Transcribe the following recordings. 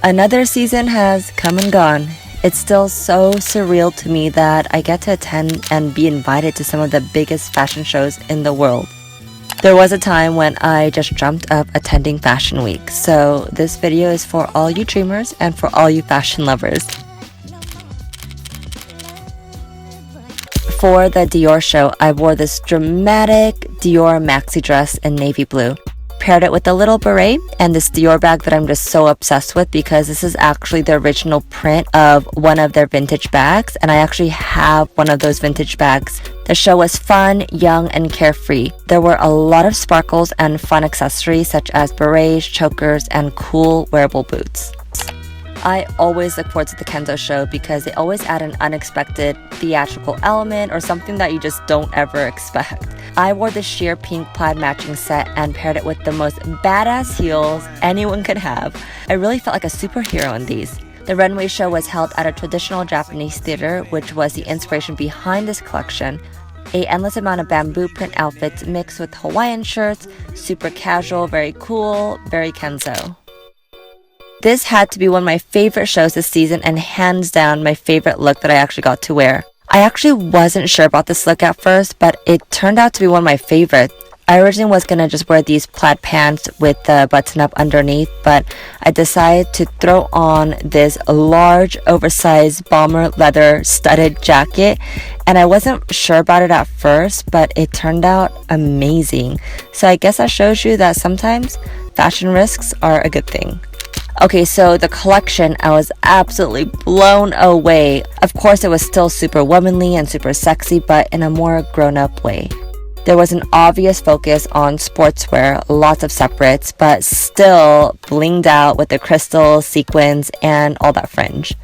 Another season has come and gone. It's still so surreal to me that I get to attend and be invited to some of the biggest fashion shows in the world. There was a time when I just dreamt of attending Fashion Week, so this video is for all you dreamers and for all you fashion lovers. For the Dior show, I wore this dramatic Dior Maxi dress in navy blue. Paired it with a little beret and this Dior bag that I'm just so obsessed with because this is actually the original print of one of their vintage bags, and I actually have one of those vintage bags. The show was fun, young, and carefree. There were a lot of sparkles and fun accessories such as berets, chokers, and cool wearable boots. I always look forward to the Kenzo show because they always add an unexpected theatrical element or something that you just don't ever expect. I wore the sheer pink plaid matching set and paired it with the most badass heels anyone could have. I really felt like a superhero in these. The runway show was held at a traditional Japanese theater, which was the inspiration behind this collection. An endless amount of bamboo print outfits mixed with Hawaiian shirts, super casual, very cool, very Kenzo. This had to be one of my favorite shows this season and hands down my favorite look that I actually got to wear. I actually wasn't sure about this look at first, but it turned out to be one of my favorites. I originally was gonna just wear these plaid pants with the button up underneath, but I decided to throw on this large oversized bomber leather studded jacket, and I wasn't sure about it at first, but it turned out amazing. So I guess that shows you that sometimes fashion risks are a good thing. Okay, so the collection, I was absolutely blown away. Of course, it was still super womanly and super sexy, but in a more grown-up way. There was an obvious focus on sportswear, lots of separates, but still blinged out with the crystals, sequins, and all that fringe.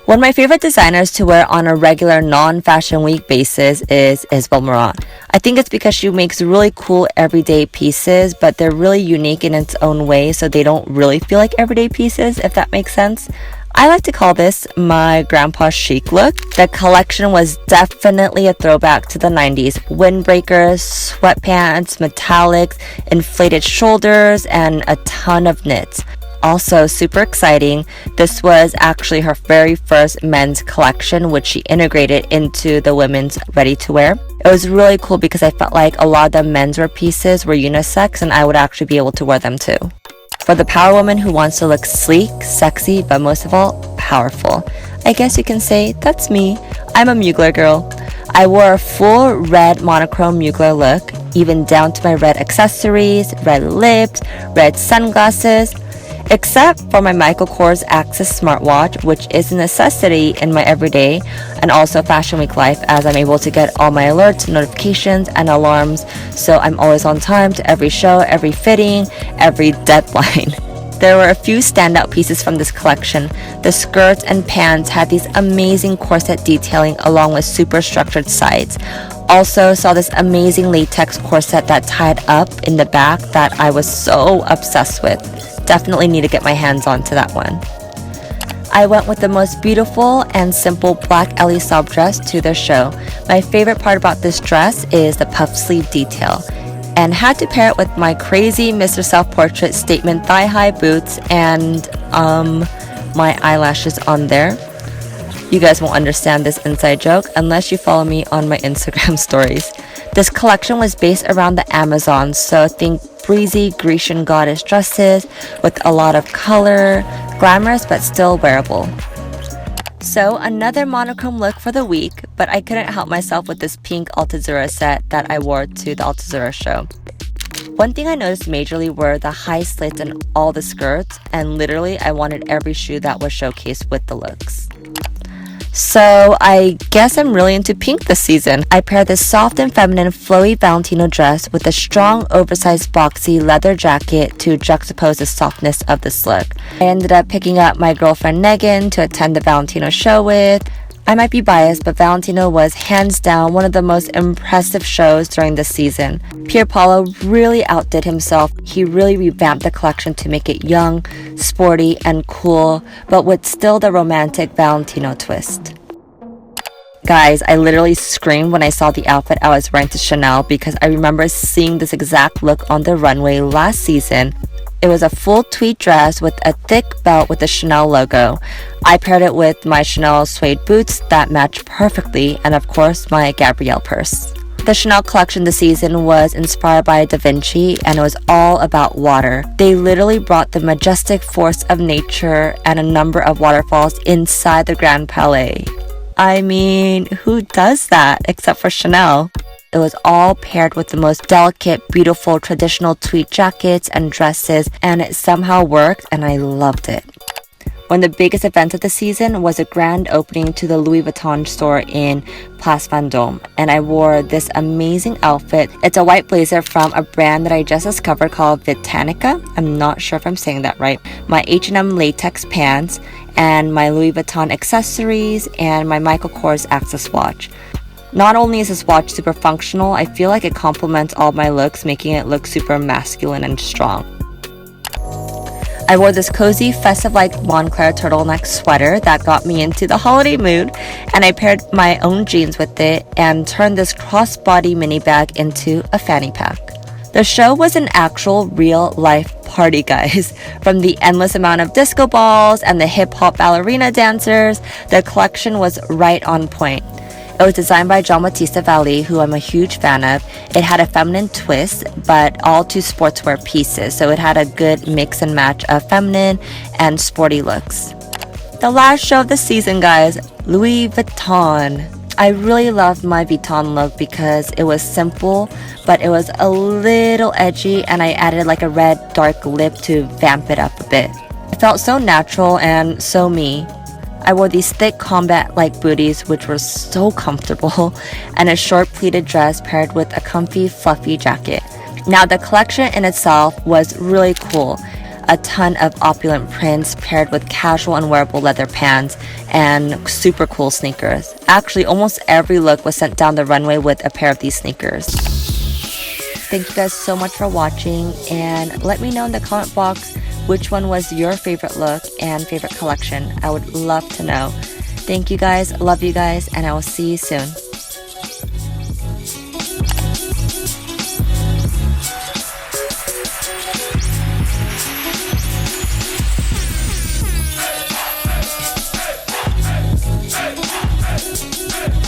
One of my favorite designers to wear on a regular non-fashion week basis is Isabel Marant. I think it's because she makes really cool everyday pieces, but they're really unique in its own way, so they don't really feel like everyday pieces, if that makes sense. I like to call this my grandpa chic look. The collection was definitely a throwback to the 90s. Windbreakers, sweatpants, metallics, inflated shoulders, and a ton of knits. Also super exciting, this was actually her very first men's collection, which she integrated into the women's ready-to-wear. It was really cool because I felt like a lot of the menswear pieces were unisex and I would actually be able to wear them too. For the power woman who wants to look sleek, sexy, but most of all, powerful. I guess you can say that's me. I'm a Mugler girl. I wore a full red monochrome Mugler look, even down to my red accessories, red lips, red sunglasses. Except for my Michael Kors Axis smartwatch, which is a necessity in my everyday and also Fashion Week life, as I'm able to get all my alerts, notifications, and alarms, so I'm always on time to every show, every fitting, every deadline. There were a few standout pieces from this collection. The skirts and pants had these amazing corset detailing along with super structured sides. Also saw this amazing latex corset that tied up in the back that I was so obsessed with. Definitely need to get my hands onto that one. I went with the most beautiful and simple black Elie Saab dress to the show. My favorite part about this dress is the puff sleeve detail, and had to pair it with my crazy Mr. Self-Portrait statement thigh-high boots and my eyelashes on there. You guys won't understand this inside joke unless you follow me on my Instagram stories. This collection was based around the Amazon, so think breezy Grecian goddess dresses with a lot of color, glamorous but still wearable. So another monochrome look for the week, but I couldn't help myself with this pink Altazura set that I wore to the Altazura show. One thing I noticed majorly were the high slits in all the skirts, and literally I wanted every shoe that was showcased with the looks. So I guess I'm really into pink this season. I paired this soft and feminine flowy Valentino dress with a strong oversized boxy leather jacket to juxtapose the softness of this look. I ended up picking up my girlfriend Megan to attend the Valentino show with. I might be biased, but Valentino was hands down one of the most impressive shows during this season. Pier Paolo really outdid himself. He really revamped the collection to make it young, sporty, and cool, but with still the romantic Valentino twist. Guys, I literally screamed when I saw the outfit I was wearing to Chanel because I remember seeing this exact look on the runway last season. It was a full tweed dress with a thick belt with the Chanel logo. I paired it with my Chanel suede boots that matched perfectly, and of course my Gabrielle purse. The Chanel collection this season was inspired by Da Vinci, and it was all about water. They literally brought the majestic force of nature and a number of waterfalls inside the Grand Palais. I mean, who does that except for Chanel? It was all paired with the most delicate, beautiful, traditional tweed jackets and dresses, and it somehow worked, and I loved it. One of the biggest events of the season was a grand opening to the Louie Vuitton store in Place Vendôme, and I wore this amazing outfit. It's a white blazer from a brand that I just discovered called Vitanica. I'm not sure if I'm saying that right. My H&M latex pants, and my Louis Vuitton accessories, and my Michael Kors Access watch. Not only is this watch super functional, I feel like it complements all my looks, making it look super masculine and strong. I wore this cozy, festive-like Montclair turtleneck sweater that got me into the holiday mood, and I paired my own jeans with it and turned this crossbody mini bag into a fanny pack. The show was an actual real-life party, guys. From the endless amount of disco balls and the hip-hop ballerina dancers, the collection was right on point. It was designed by Jean-Baptiste Valli, who I'm a huge fan of. It had a feminine twist, but all two sportswear pieces, so it had a good mix and match of feminine and sporty looks. The last show of the season, guys, Louis Vuitton. I really loved my Vuitton look because it was simple, but it was a little edgy, and I added like a red dark lip to vamp it up a bit. It felt so natural and so me. I wore these thick combat-like booties, which were so comfortable, and a short pleated dress paired with a comfy, fluffy jacket. Now, the collection in itself was really cool. A ton of opulent prints paired with casual and wearable leather pants and super cool sneakers. Actually, almost every look was sent down the runway with a pair of these sneakers. Thank you guys so much for watching, and let me know in the comment box which one was your favorite look and favorite collection. I would love to know. Thank you guys, love you guys, and I will see you soon.